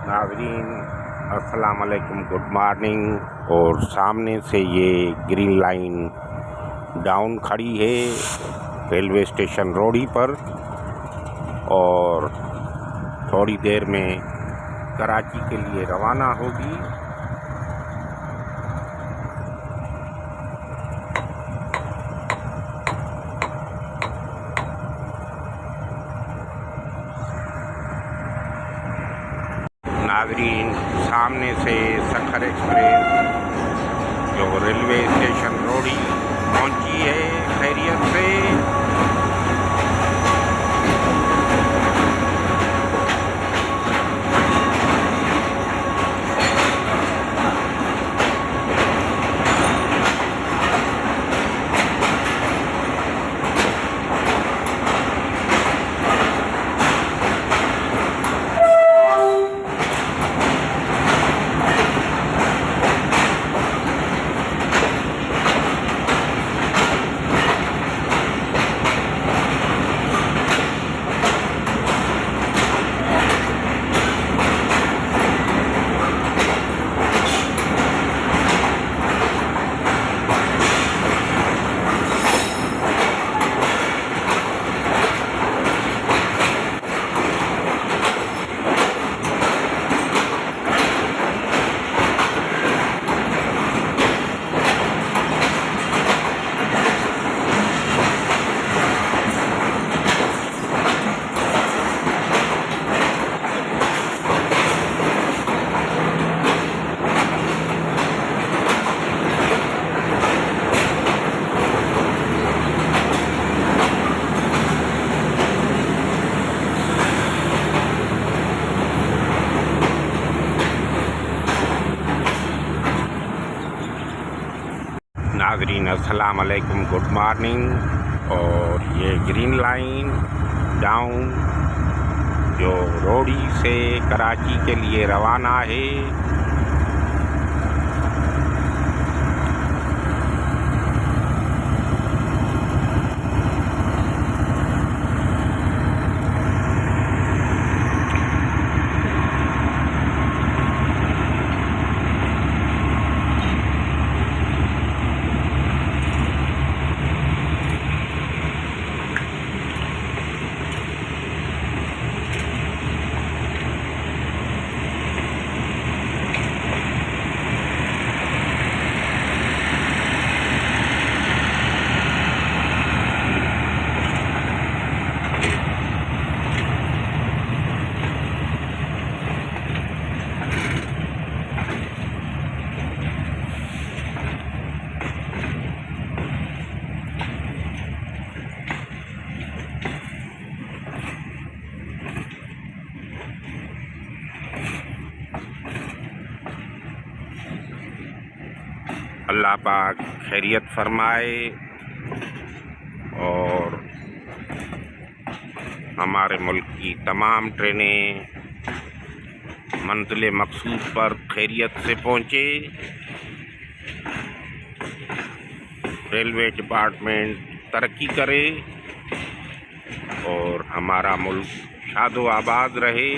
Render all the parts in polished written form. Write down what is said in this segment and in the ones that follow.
नाज़रीन अस्सलाम वालेकुम, गुड मॉर्निंग। और सामने से ये ग्रीन लाइन डाउन खड़ी है रेलवे स्टेशन रोडी पर, और थोड़ी देर में कराची के लिए रवाना होगी। नाज़रीन सामने से सखर एक्सप्रेस जो रेलवे स्टेशन रोडी पहुंची है खैरियत से। नाज़रीन अस्सलाम वालेकुम, गुड मॉर्निंग। और ये ग्रीन लाइन डाउन जो रोडी से कराची के लिए रवाना है। अल्लाह पाक खैरियत फरमाए और हमारे मुल्क की तमाम ट्रेनें मंजिल मकसूद पर खैरियत से पहुँचे। रेलवे डिपार्टमेंट तरक्की करे और हमारा मुल्क शादो आबाद रहे।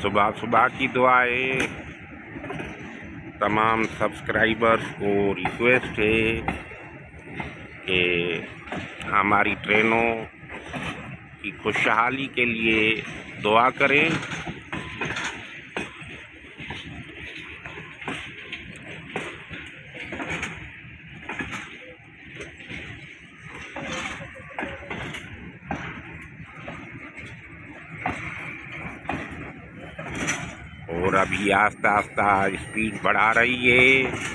सुबह सुबह की दुआएं। तमाम सब्सक्राइबर्स को रिक्वेस्ट है कि हमारी ट्रेनों की खुशहाली के लिए दुआ करें। और अभी आस्ता आस्ता स्पीड बढ़ा रही है।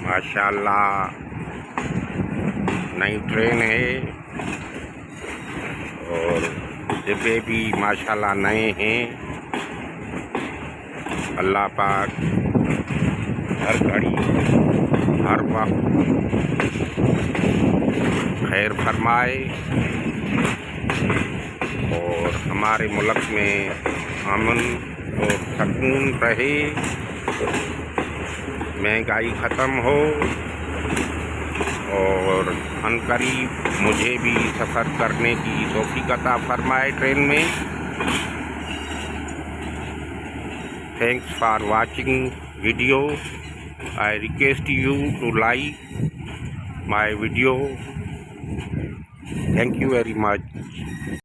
माशाल्लाह नई ट्रेन है और डिब्बे भी माशाल्लाह नए हैं। अल्लाह पाक हर घड़ी हर वक्त खैर फरमाए और हमारे मुल्क में अमन और सुकून रहे, महंगाई ख़त्म हो और अनकरीब मुझे भी सफ़र करने की तौफीक अता फरमाए ट्रेन में। Thanks for watching video. I request you to like my video. Thank you very much.